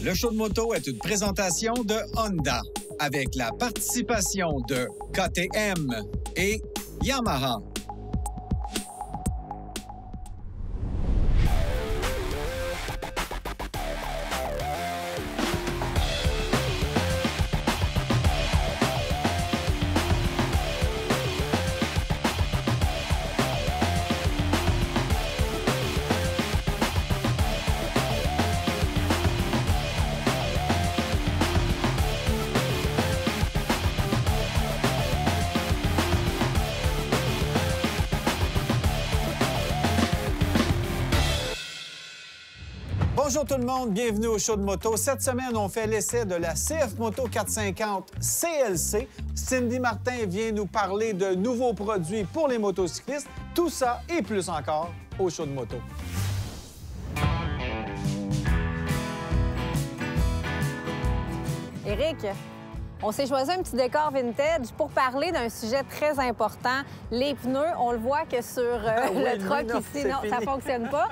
Le show de moto est une présentation de Honda avec la participation de KTM et Yamaha. Bonjour tout le monde, bienvenue au show de moto. Cette semaine, on fait l'essai de la CF Moto 450 CLC. Cindy Martin vient nous parler de nouveaux produits pour les motocyclistes. Tout ça et plus encore au show de moto. Éric, on s'est choisi un petit décor vintage pour parler d'un sujet très important, les pneus. On le voit que sur le truck ici, non, ça ne fonctionne pas.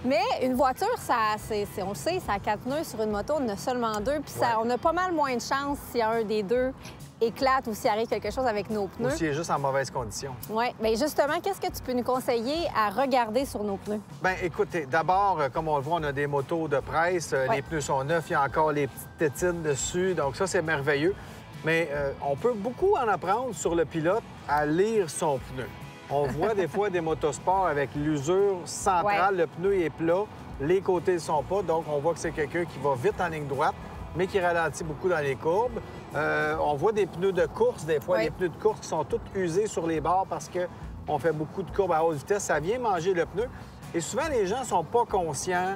Mais une voiture, on le sait, ça a 4 pneus. Sur une moto, on en a seulement 2. Puis on a pas mal moins de chance si un des deux éclate ou s'il arrive quelque chose avec nos pneus. Ou s'il est juste en mauvaise condition. Oui. Bien, justement, qu'est-ce que tu peux nous conseiller à regarder sur nos pneus? Bien, écoutez, d'abord, comme on le voit, on a des motos de presse. Les pneus sont neufs, il y a encore les petites tétines dessus. Donc ça, c'est merveilleux. Mais on peut beaucoup en apprendre sur le pilote à lire son pneu. On voit des fois des motosports avec l'usure centrale, le pneu est plat, les côtés ne sont pas, donc on voit que c'est quelqu'un qui va vite en ligne droite, mais qui ralentit beaucoup dans les courbes. On voit des pneus de course, des fois, les pneus de course qui sont tous usés sur les bords parce qu'on fait beaucoup de courbes à haute vitesse, ça vient manger le pneu. Et souvent, les gens ne sont pas conscients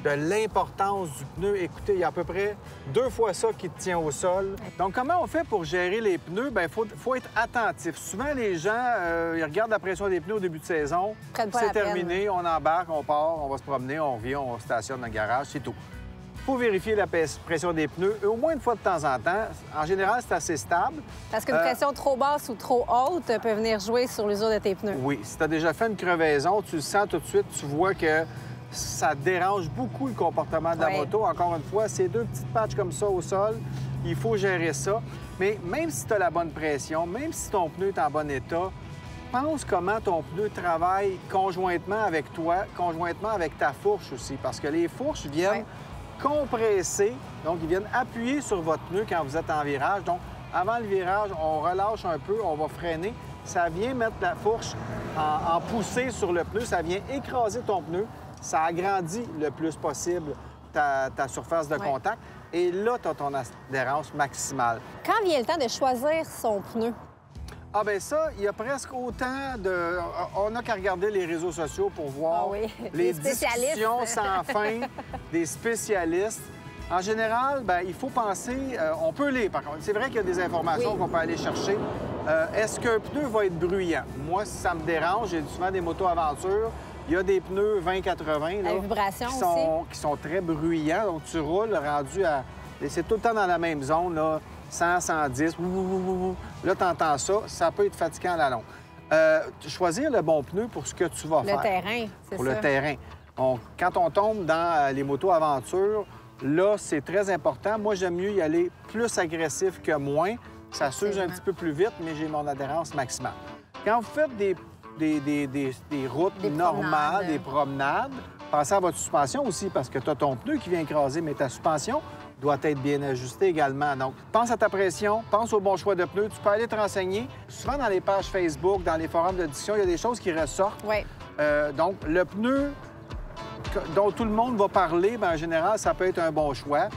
de l'importance du pneu. Écoutez, il y a à peu près 2 fois ça qui te tient au sol. Donc, comment on fait pour gérer les pneus? Bien, faut être attentif. Souvent, les gens, ils regardent la pression des pneus au début de saison. C'est terminé, on embarque, on part, on va se promener, on revient, on stationne dans le garage, c'est tout. Il faut vérifier la pression des pneus au moins une fois de temps en temps. En général, c'est assez stable. Parce qu'une pression trop basse ou trop haute peut venir jouer sur l'usure de tes pneus. Oui. Si tu as déjà fait une crevaison, tu le sens tout de suite, tu vois que ça dérange beaucoup le comportement de la moto. Encore une fois, ces 2 petites patchs comme ça au sol, il faut gérer ça. Mais même si tu as la bonne pression, même si ton pneu est en bon état, pense comment ton pneu travaille conjointement avec toi, conjointement avec ta fourche aussi. Parce que les fourches viennent compresser, donc ils viennent appuyer sur votre pneu quand vous êtes en virage. Donc, avant le virage, on relâche un peu, on va freiner. Ça vient mettre la fourche en poussée sur le pneu, ça vient écraser ton pneu. Ça agrandit le plus possible ta surface de contact. Et là, tu as ton adhérence maximale. Quand vient le temps de choisir son pneu? Ah bien ça, il y a presque autant de... On n'a qu'à regarder les réseaux sociaux pour voir les discussions sans fin des spécialistes. En général, bien, il faut penser... on peut lire, par contre. C'est vrai qu'il y a des informations qu'on peut aller chercher. Est-ce qu'un pneu va être bruyant? Moi, si ça me dérange, j'ai souvent des motos aventure. Il y a des pneus 20-80 la vibration qui sont très bruyants. Donc, tu roules rendu à... C'est tout le temps dans la même zone, là, 100, 110. Là, tu entends ça. Ça peut être fatigant à la longue. Choisir le bon pneu pour ce que tu vas faire. Le terrain, c'est ça. Pour le terrain. Quand on tombe dans les motos aventure, là, c'est très important. Moi, j'aime mieux y aller plus agressif que moins. Ça s'use un petit peu plus vite, mais j'ai mon adhérence maximale. Quand vous faites des routes normales, des promenades. Pensez à votre suspension aussi, parce que tu as ton pneu qui vient écraser, mais ta suspension doit être bien ajustée également. Donc, pense à ta pression, pense au bon choix de pneus. Tu peux aller te renseigner. Souvent, dans les pages Facebook, dans les forums de discussion, il y a des choses qui ressortent. Donc, le pneu dont tout le monde va parler, bien, en général, ça peut être un bon choix.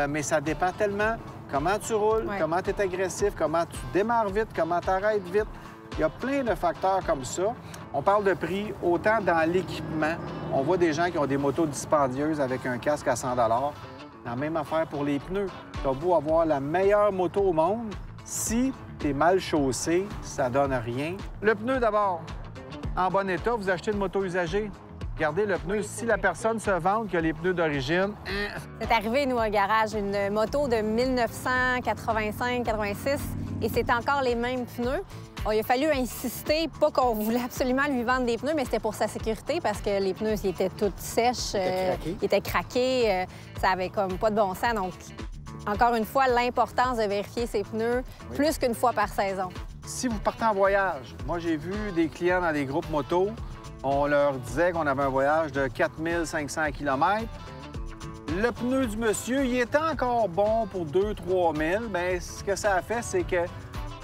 Mais ça dépend tellement comment tu roules, comment tu es agressif, comment tu démarres vite, comment tu arrêtes vite. Il y a plein de facteurs comme ça. On parle de prix autant dans l'équipement. On voit des gens qui ont des motos dispendieuses avec un casque à 100 $. La même affaire pour les pneus. Tu as beau avoir la meilleure moto au monde, si tu es mal chaussé, ça donne rien. Le pneu d'abord, en bon état, vous achetez une moto usagée. Regardez le pneu. Si la personne se vante que les pneus d'origine... C'est arrivé, nous, au garage, une moto de 1985-86 et c'est encore les mêmes pneus. Il a fallu insister, pas qu'on voulait absolument lui vendre des pneus, mais c'était pour sa sécurité parce que les pneus, ils étaient tous sèches, ils étaient craqués, ça avait comme pas de bon sens. Donc, encore une fois, l'importance de vérifier ses pneus plus qu'une fois par saison. Si vous partez en voyage, moi, j'ai vu des clients dans des groupes moto, on leur disait qu'on avait un voyage de 4500 km. Le pneu du monsieur, il était encore bon pour 2-3 000, mais ce que ça a fait, c'est que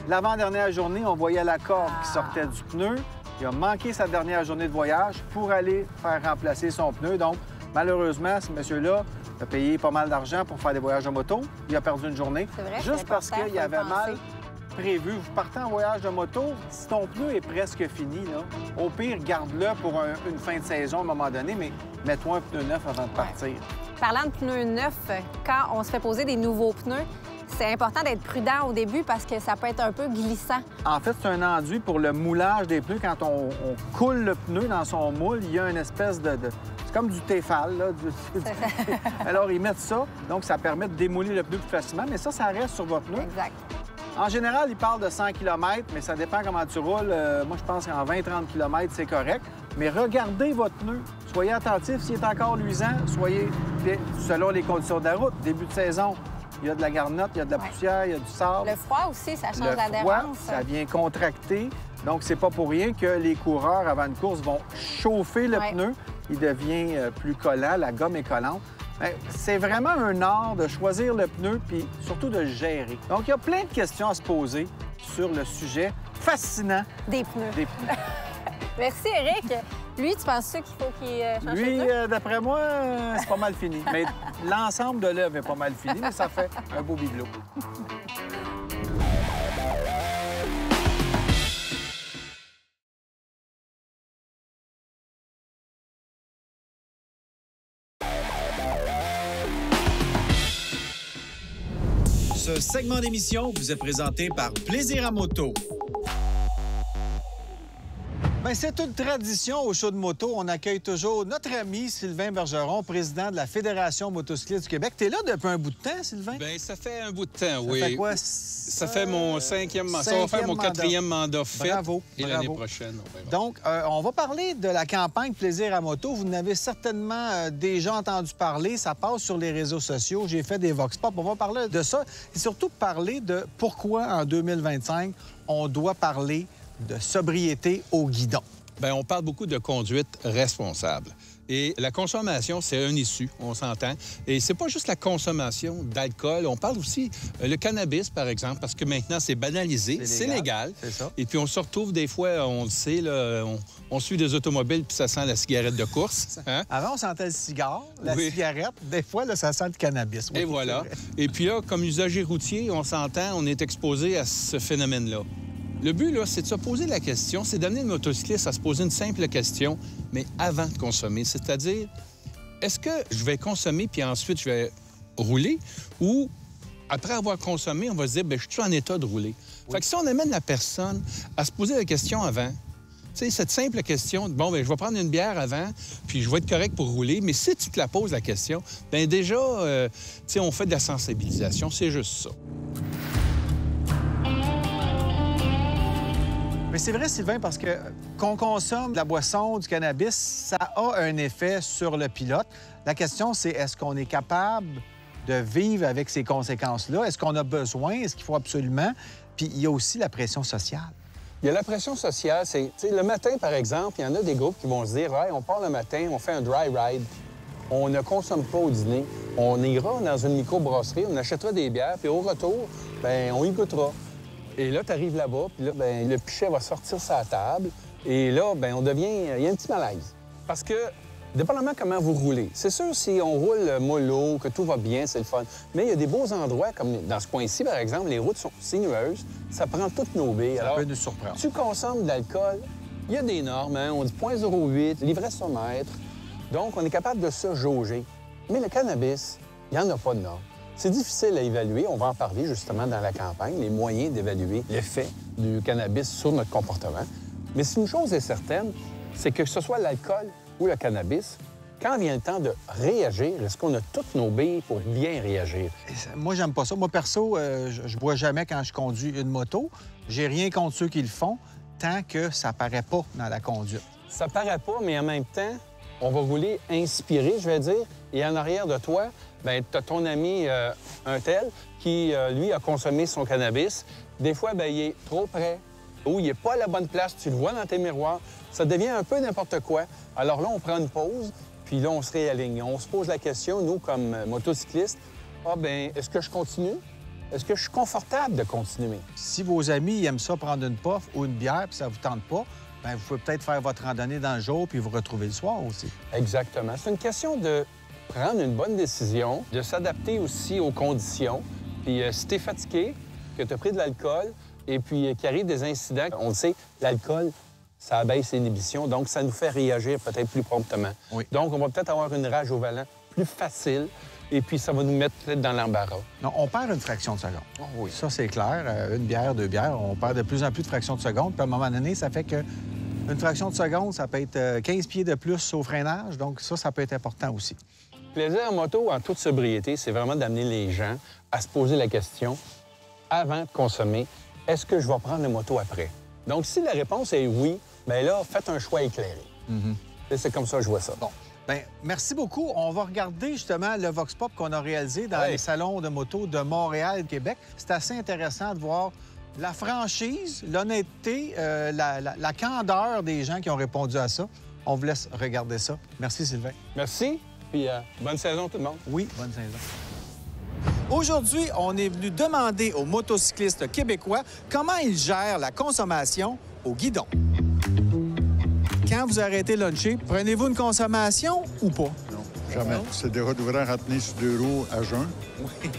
l'avant-dernière journée, on voyait la corde qui sortait du pneu. Il a manqué sa dernière journée de voyage pour aller faire remplacer son pneu. Donc, malheureusement, ce monsieur-là a payé pas mal d'argent pour faire des voyages de moto. Il a perdu une journée. C'est vrai, juste parce qu'il avait mal prévu. Vous partez en voyage de moto, si ton pneu est presque fini, là, au pire, garde-le pour une fin de saison à un moment donné, mais mets-toi un pneu neuf avant de partir. Parlant de pneus neufs, quand on se fait poser des nouveaux pneus, c'est important d'être prudent au début parce que ça peut être un peu glissant. En fait, c'est un enduit pour le moulage des pneus. Quand on coule le pneu dans son moule, il y a une espèce de... C'est comme du Tefal, là. Alors, ils mettent ça, donc ça permet de démouler le pneu plus facilement, mais ça reste sur votre pneu. Exact. En général, ils parlent de 100 km, mais ça dépend comment tu roules. Moi, je pense qu'en 20-30 km, c'est correct. Mais regardez votre pneu. Soyez attentif. S'il est encore luisant, soyez selon les conditions de la route. Début de saison, il y a de la garnotte, il y a de la poussière, il y a du sable. Le froid aussi, ça change l'adhérence. Ça vient contracter. Donc, c'est pas pour rien que les coureurs, avant une course, vont chauffer le pneu. Il devient plus collant, la gomme est collante. C'est vraiment un art de choisir le pneu puis surtout de le gérer. Donc, il y a plein de questions à se poser sur le sujet fascinant des pneus. Merci, Éric. Lui, tu penses-tu qu'il faut qu'il change Lui, le pneu? d'après moi, c'est pas mal fini. Mais l'ensemble de l'œuvre est pas mal fini, mais ça fait un beau bibelot. Ce segment d'émission vous est présenté par Plaisir à moto. Bien, c'est une tradition au show de moto. On accueille toujours notre ami Sylvain Bergeron, président de la Fédération motocycliste du Québec. T'es là depuis un bout de temps, Sylvain? Bien, ça fait un bout de temps, oui. Ça fait quoi? Ça fait mon cinquième mandat. Ça va faire mon quatrième mandat fait. Bravo. Et l'année prochaine, on verra. Donc, on va parler de la campagne Plaisir à moto. Vous en avez certainement déjà entendu parler. Ça passe sur les réseaux sociaux. J'ai fait des vox pop. On va parler de ça et surtout parler de pourquoi, en 2025, on doit parler de sobriété au guidon. Bien, on parle beaucoup de conduite responsable. Et la consommation, c'est un issue, on s'entend. Et c'est pas juste la consommation d'alcool. On parle aussi le cannabis, par exemple, parce que maintenant, c'est banalisé, c'est légal. C'est ça. Et puis, on se retrouve des fois, on le sait, là, on suit des automobiles, puis ça sent la cigarette de course. Hein? Avant, on sentait le cigare, la cigarette. Des fois, là, ça sent le cannabis. Oui, et voilà. Et puis là, comme usager routier, on s'entend, on est exposé à ce phénomène-là. Le but, là, c'est de se poser la question, c'est d'amener le motocycliste à se poser une simple question, mais avant de consommer. C'est-à-dire, est-ce que je vais consommer puis ensuite je vais rouler ou après avoir consommé, on va se dire, bien, je suis en état de rouler? Oui. Fait que si on amène la personne à se poser la question avant, tu sais, cette simple question, bon, bien, je vais prendre une bière avant, puis je vais être correct pour rouler, mais si tu te la poses la question, bien déjà, tu sais, on fait de la sensibilisation, c'est juste ça. Mais c'est vrai, Sylvain, parce que qu'on consomme de la boisson, du cannabis, ça a un effet sur le pilote. La question, c'est est-ce qu'on est capable de vivre avec ces conséquences-là? Est-ce qu'on a besoin? Est-ce qu'il faut absolument? Puis il y a aussi la pression sociale. Il y a la pression sociale. C'est, le matin, par exemple, il y en a des groupes qui vont se dire, hey, on part le matin, on fait un dry ride. On ne consomme pas au dîner. On ira dans une microbrasserie, on achètera des bières, puis au retour, bien, on y goûtera. Et là, tu arrives là-bas, puis là, bien, le pichet va sortir sa table. Et là, bien, on devient... Il y a un petit malaise. Parce que, dépendamment comment vous roulez, c'est sûr, si on roule mollo, que tout va bien, c'est le fun. Mais il y a des beaux endroits, comme dans ce coin-ci, par exemple, les routes sont sinueuses, ça prend toutes nos billes. Ça peut nous surprendre. Tu consommes de l'alcool, il y a des normes, hein? On dit 0,08, l'ivresse au mètre. Donc, on est capable de se jauger. Mais le cannabis, il n'y en a pas de normes. C'est difficile à évaluer. On va en parler justement dans la campagne, les moyens d'évaluer l'effet du cannabis sur notre comportement. Mais si une chose est certaine, c'est que ce soit l'alcool ou le cannabis, quand vient le temps de réagir, est-ce qu'on a toutes nos billes pour bien réagir? Moi, j'aime pas ça. Moi, perso, je bois jamais quand je conduis une moto. J'ai rien contre ceux qui le font tant que ça paraît pas dans la conduite. Ça paraît pas, mais en même temps, on va rouler inspiré, je vais dire. Et en arrière de toi, bien, tu as ton ami un tel qui, lui, a consommé son cannabis. Des fois, bien, il est trop près ou il n'est pas à la bonne place. Tu le vois dans tes miroirs. Ça devient un peu n'importe quoi. Alors là, on prend une pause, puis là, on se réaligne. On se pose la question, nous, comme motocyclistes, ah bien, est-ce que je continue? Est-ce que je suis confortable de continuer? Si vos amis aiment ça prendre une puff ou une bière puis ça vous tente pas, bien, vous pouvez peut-être faire votre randonnée dans le jour puis vous retrouver le soir aussi. Exactement. C'est une question de prendre une bonne décision, de s'adapter aussi aux conditions. Puis si tu es fatigué, que tu as pris de l'alcool et puis qu'il arrive des incidents, on le sait, l'alcool, ça abaisse l'inhibition, donc ça nous fait réagir peut-être plus promptement. Oui. Donc, on va peut-être avoir une rage au volant plus facile et puis ça va nous mettre peut-être dans l'embarras. Non, on perd une fraction de seconde. Oh oui. Ça, c'est clair. Une bière, 2 bières, on perd de plus en plus de fractions de seconde. Puis à un moment donné, ça fait que une fraction de seconde, ça peut être 15 pieds de plus au freinage. Donc ça peut être important aussi. Plaisir en moto, en toute sobriété, c'est vraiment d'amener les gens à se poser la question, avant de consommer, est-ce que je vais prendre la moto après? Donc, si la réponse est oui, bien là, faites un choix éclairé. C'est comme ça que je vois ça. Bon. Bien, merci beaucoup. On va regarder justement le Vox Pop qu'on a réalisé dans les salons de moto de Montréal et Québec. C'est assez intéressant de voir la franchise, l'honnêteté, la candeur des gens qui ont répondu à ça. On vous laisse regarder ça. Merci, Sylvain. Merci, puis bonne saison tout le monde. Oui, bonne saison. Aujourd'hui, on est venu demander aux motocyclistes québécois comment ils gèrent la consommation au guidon. Quand vous arrêtez luncher, prenez-vous une consommation ou pas? Non, jamais. C'est des routes ouvrières à tenir sur 2 roues à jeun. Oui.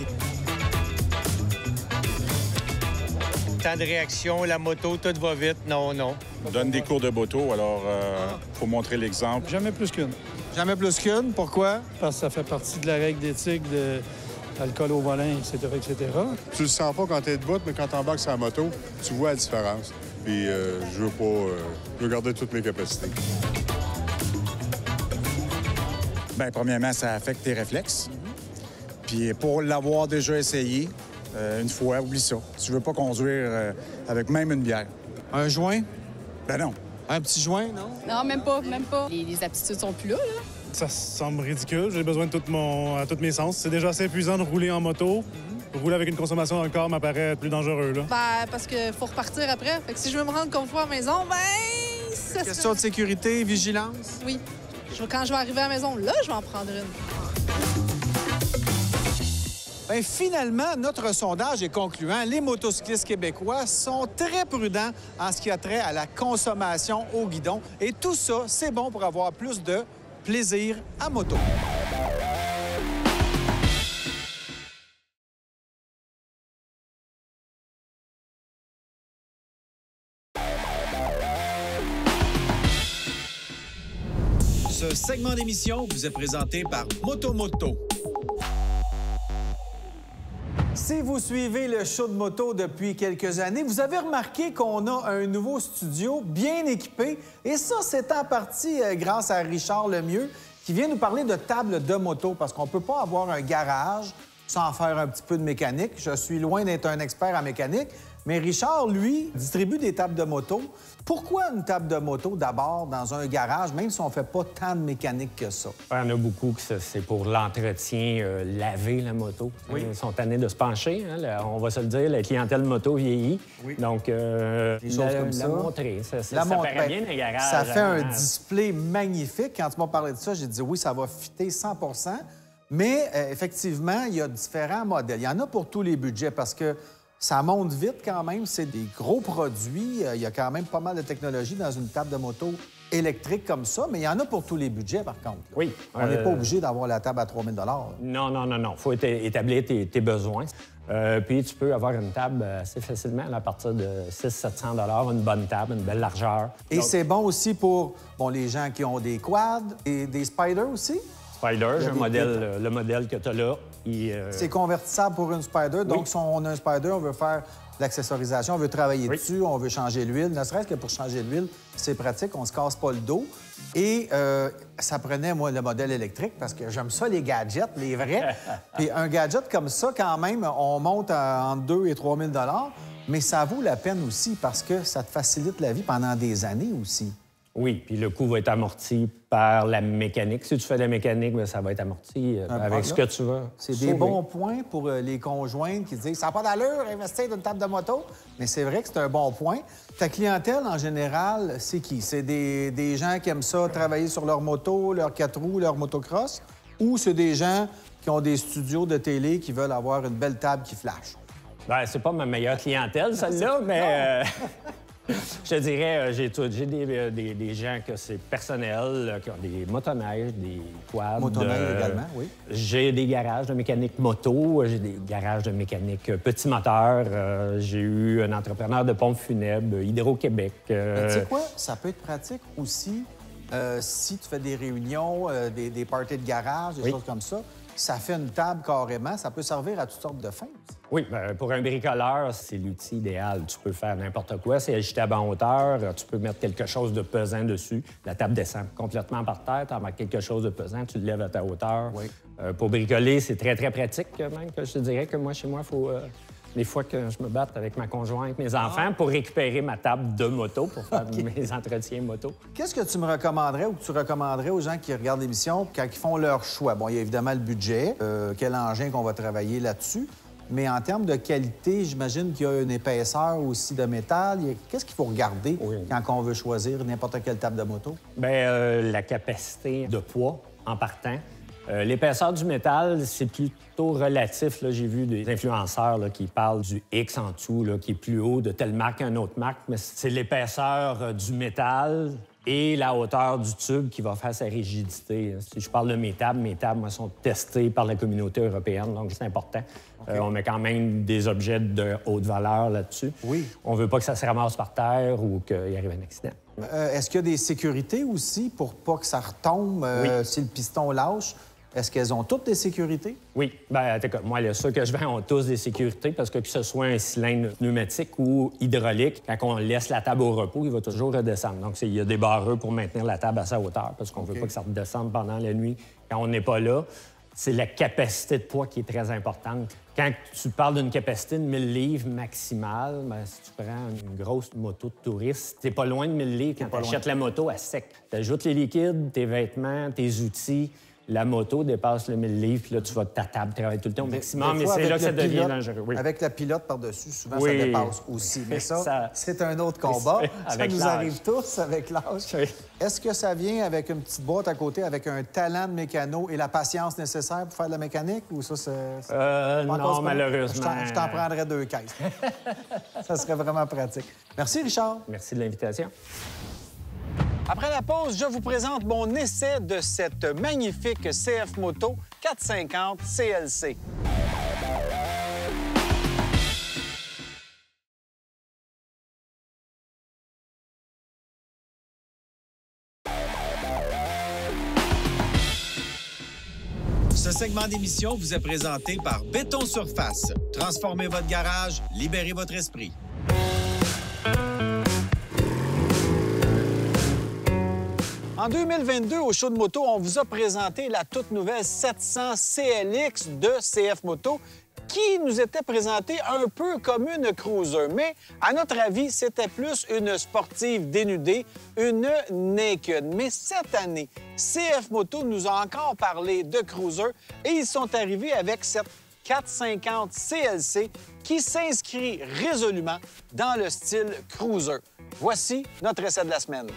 Temps de réaction, la moto, tout va vite. Non, non. On donne des cours de moto, alors faut montrer l'exemple. Jamais plus qu'une. Jamais plus qu'une. Pourquoi? Parce que ça fait partie de la règle d'éthique de l'alcool au volant, etc., etc. Tu le sens pas quand t'es debout, mais quand t'embarques sur la moto, tu vois la différence. Puis je veux garder toutes mes capacités. Bien, premièrement, ça affecte tes réflexes. Puis pour l'avoir déjà essayé, une fois, oublie ça. Tu veux pas conduire avec même une bière. Un joint? Ben non. Un petit joint, non? Non, même pas, même pas. Les aptitudes sont plus là. Ça semble ridicule. J'ai besoin de tous mes sens. C'est déjà assez épuisant de rouler en moto. Rouler avec une consommation dans le corps m'apparaît plus dangereux, là. Ben, parce qu'il faut repartir après. Fait que si je veux me rendre confort à la maison, ben... ça Question de sécurité, vigilance? Oui. Quand je vais arriver à la maison, là, je vais en prendre une. Bien, finalement, notre sondage est concluant. Les motocyclistes québécois sont très prudents en ce qui a trait à la consommation au guidon. Et tout ça, c'est bon pour avoir plus de plaisir à moto. Ce segment d'émission vous est présenté par Motomoto. Si vous suivez le show de moto depuis quelques années, vous avez remarqué qu'on a un nouveau studio bien équipé. Et ça, c'est en partie grâce à Richard Lemieux, qui vient nous parler de tables de moto, parce qu'on ne peut pas avoir un garage sans faire un petit peu de mécanique. Je suis loin d'être un expert en mécanique, mais Richard, lui, distribue des tables de moto. Pourquoi une table de moto d'abord dans un garage, même si on ne fait pas tant de mécanique que ça? Il y en a beaucoup que c'est pour l'entretien, laver la moto. Oui. Ils sont tannés de se pencher. Hein, on va se le dire, la clientèle moto vieillit. Oui. Donc, des choses comme ça. La montrer, ça montrer, paraît bien dans le garage. Ça fait un display magnifique. Quand tu m'as parlé de ça, j'ai dit oui, ça va fitter 100 %. Mais effectivement, il y a différents modèles. Il y en a pour tous les budgets parce que ça monte vite quand même. C'est des gros produits. Il y a quand même pas mal de technologie dans une table de moto électrique comme ça, mais il y en a pour tous les budgets, par contre. Oui. On n'est pas obligé d'avoir la table à 3 000 Non. Il faut établir tes besoins. Puis tu peux avoir une table assez facilement à partir de 600-700 une bonne table, une belle largeur. Et donc, c'est bon aussi pour les gens qui ont des quads et des spiders aussi? Spider, le modèle que tu as là. C'est convertissable pour une Spider. Donc, si on a un Spider, on veut faire de l'accessorisation, on veut travailler dessus, on veut changer l'huile. Ne serait-ce que pour changer l'huile, c'est pratique, on se casse pas le dos. Et ça prenait, moi, le modèle électrique parce que j'aime ça, les gadgets, les vrais. Puis un gadget comme ça, quand même, on monte entre 2 000 et 3 000 $, mais ça vaut la peine aussi parce que ça te facilite la vie pendant des années aussi. Oui, puis le coût va être amorti par la mécanique. Si tu fais de la mécanique, bien, ça va être amorti avec ce que tu veux. C'est des bons points pour les conjointes qui disent « ça n'a pas d'allure, investir dans une table de moto ». Mais c'est vrai que c'est un bon point. Ta clientèle, en général, c'est qui? C'est des gens qui aiment ça, travailler sur leur moto, leur 4 roues, leur motocross? Ou c'est des gens qui ont des studios de télé qui veulent avoir une belle table qui flash? Bien, c'est pas ma meilleure clientèle, celle-là, mais... Je te dirais, j'ai des gens que c'est personnel, qui ont des motoneiges, des quads. Motoneiges également, oui. J'ai des garages de mécanique moto, j'ai des garages de mécanique petit moteur. J'ai eu un entrepreneur de pompes funèbres, Hydro-Québec. Tu sais quoi? Ça peut être pratique aussi si tu fais des réunions, des parties de garage, des choses comme ça. Ça fait une table carrément. Ça peut servir à toutes sortes de fins. Oui, bien, pour un bricoleur, c'est l'outil idéal. Tu peux faire n'importe quoi. C'est ajustable en hauteur. Tu peux mettre quelque chose de pesant dessus. La table descend complètement par terre. Tu en mets quelque chose de pesant, tu le lèves à ta hauteur. Oui. Pour bricoler, c'est très, très pratique même. Je te dirais que moi, chez moi, il faut... des fois que je me batte avec ma conjointe, mes enfants, pour récupérer ma table de moto, pour faire mes entretiens moto. Qu'est-ce que tu me recommanderais ou que tu recommanderais aux gens qui regardent l'émission quand ils font leur choix? Bon, il y a évidemment le budget, quel engin qu'on va travailler là-dessus, mais en termes de qualité, j'imagine qu'il y a une épaisseur aussi de métal. Qu'est-ce qu'il faut regarder quand on veut choisir n'importe quelle table de moto? Bien, la capacité de poids en partant. L'épaisseur du métal, c'est plutôt relatif. J'ai vu des influenceurs qui parlent du X en dessous, qui est plus haut de telle marque qu'une autre marque, mais c'est l'épaisseur du métal et la hauteur du tube qui va faire sa rigidité. Si je parle de mes tables, moi, sont testées par la communauté européenne, donc c'est important. On met quand même des objets de haute valeur là-dessus. Oui. On veut pas que ça se ramasse par terre ou qu'il arrive un accident. Est-ce qu'il y a des sécurités aussi pour pas que ça retombe si le piston lâche? Est-ce qu'elles ont toutes des sécurités? Oui. Bien, moi, ceux que je vends ont tous des sécurités parce que ce soit un cylindre pneumatique ou hydraulique, quand on laisse la table au repos, il va toujours redescendre. Donc, il y a des barreux pour maintenir la table à sa hauteur parce qu'on ne veut pas que ça redescende pendant la nuit quand on n'est pas là. C'est la capacité de poids qui est très importante. Quand tu parles d'une capacité de 1000 livres maximale, bien, si tu prends une grosse moto de touriste, t'es pas loin de 1000 livres quand tu achètes la moto à sec. Tu ajoutes les liquides, tes vêtements, tes outils. La moto dépasse le 1000 livres, puis là, tu vas ta table travailler tout le temps au maximum, mais c'est là que ça devient dangereux. Oui. Avec la pilote par-dessus, souvent, ça dépasse aussi. Mais ça c'est un autre combat. Ça nous arrive tous avec l'âge. Oui. Est-ce que ça vient avec une petite boîte à côté, avec un talent de mécano et la patience nécessaire pour faire de la mécanique, ou ça, c'est... non, malheureusement. Je t'en prendrais 2 caisses. Ça serait vraiment pratique. Merci, Richard. Merci de l'invitation. Après la pause, je vous présente mon essai de cette magnifique CF Moto 450 CLC. Ce segment d'émission vous est présenté par Béton Surface. Transformez votre garage, libérez votre esprit. En 2022, au show de moto, on vous a présenté la toute nouvelle 700 CLX de CF Moto qui nous était présentée un peu comme une cruiser. Mais, à notre avis, c'était plus une sportive dénudée, une naked. Mais cette année, CF Moto nous a encore parlé de cruiser et ils sont arrivés avec cette 450 CLC qui s'inscrit résolument dans le style cruiser. Voici notre essai de la semaine.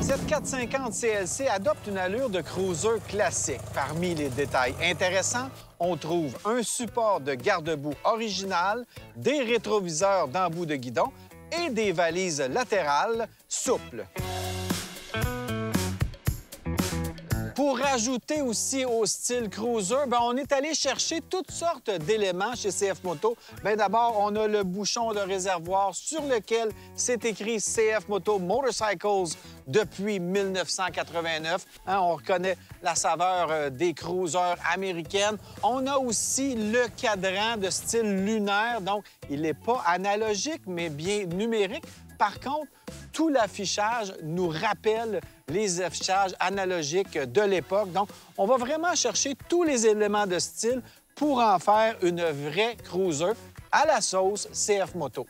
Cette 450 CLC adopte une allure de cruiser classique. Parmi les détails intéressants, on trouve un support de garde-boue original, des rétroviseurs d'embout de guidon et des valises latérales souples. Pour rajouter aussi au style cruiser, on est allé chercher toutes sortes d'éléments chez CF Moto. D'abord, on a le bouchon de réservoir sur lequel c'est écrit CF Moto Motorcycles depuis 1989. On reconnaît la saveur des cruisers américaines. On a aussi le cadran de style lunaire, donc il n'est pas analogique, mais bien numérique, Par contre, tout l'affichage nous rappelle les affichages analogiques de l'époque. Donc, on va vraiment chercher tous les éléments de style pour en faire une vraie cruiser à la sauce CF Moto.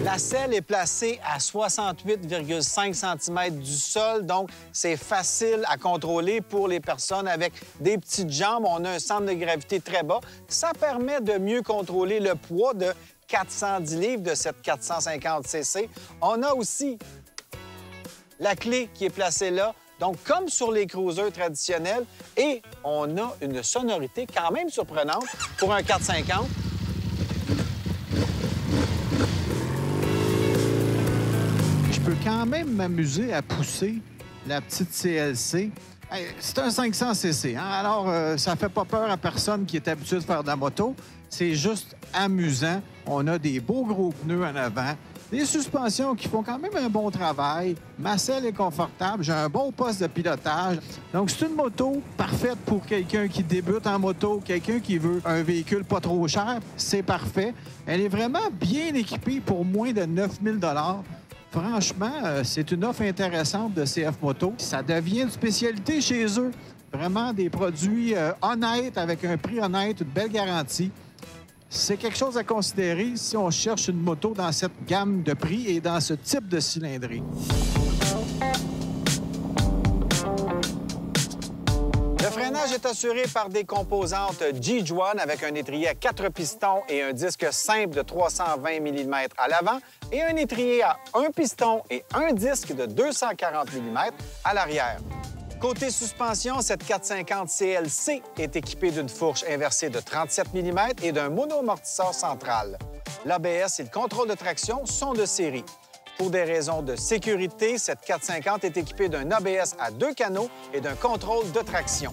La selle est placée à 68,5 cm du sol, donc c'est facile à contrôler pour les personnes avec des petites jambes. On a un centre de gravité très bas. Ça permet de mieux contrôler le poids de 410 livres de cette 450 cc. On a aussi la clé qui est placée là, donc comme sur les cruisers traditionnels, et on a une sonorité quand même surprenante pour un 450. Je peux quand même m'amuser à pousser la petite CLC. Hey, c'est un 500 cc, hein? Alors ça fait pas peur à personne qui est habitué de faire de la moto. C'est juste amusant. On a des beaux gros pneus en avant, des suspensions qui font quand même un bon travail. Ma selle est confortable, j'ai un bon poste de pilotage. Donc c'est une moto parfaite pour quelqu'un qui débute en moto, quelqu'un qui veut un véhicule pas trop cher. C'est parfait. Elle est vraiment bien équipée pour moins de 9 000 $. Franchement, c'est une offre intéressante de CF Moto. Ça devient une spécialité chez eux. Vraiment des produits honnêtes, avec un prix honnête, une belle garantie. C'est quelque chose à considérer si on cherche une moto dans cette gamme de prix et dans ce type de cylindrée. Le freinage est assuré par des composantes G-Joan avec un étrier à 4 pistons et un disque simple de 320 mm à l'avant et un étrier à 1 piston et un disque de 240 mm à l'arrière. Côté suspension, cette 450 CLC est équipée d'une fourche inversée de 37 mm et d'un monoamortisseur central. L'ABS et le contrôle de traction sont de série. Pour des raisons de sécurité, cette 450 est équipée d'un ABS à 2 canaux et d'un contrôle de traction.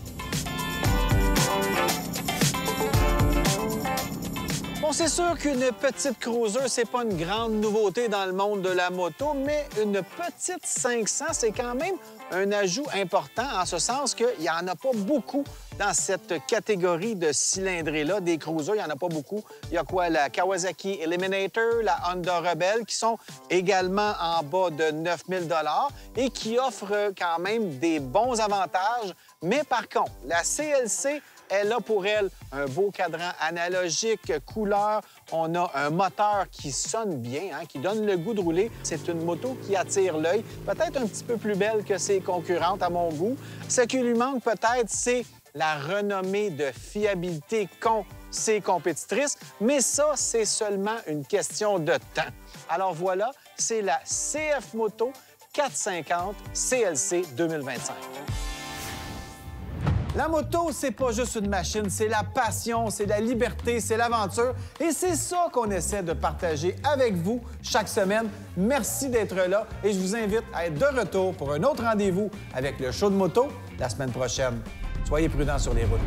Bon, c'est sûr qu'une petite cruiser, c'est pas une grande nouveauté dans le monde de la moto, mais une petite 500, c'est quand même un ajout important en ce sens qu'il n'y en a pas beaucoup dans cette catégorie de cylindrées-là. Des cruisers, il n'y en a pas beaucoup. Il y a quoi? La Kawasaki Eliminator, la Honda Rebel, qui sont également en bas de 9 000 $ et qui offrent quand même des bons avantages. Mais par contre, la CLC, elle a pour elle un beau cadran analogique, couleur. On a un moteur qui sonne bien, hein, qui donne le goût de rouler. C'est une moto qui attire l'œil, peut-être un petit peu plus belle que ses concurrentes à mon goût. Ce qui lui manque peut-être, c'est la renommée de fiabilité qu'ont ses compétitrices, mais ça, c'est seulement une question de temps. Alors voilà, c'est la CF Moto 450 CLC 2025. La moto, c'est pas juste une machine, c'est la passion, c'est la liberté, c'est l'aventure. Et c'est ça qu'on essaie de partager avec vous chaque semaine. Merci d'être là et je vous invite à être de retour pour un autre rendez-vous avec le show de moto la semaine prochaine. Soyez prudents sur les routes.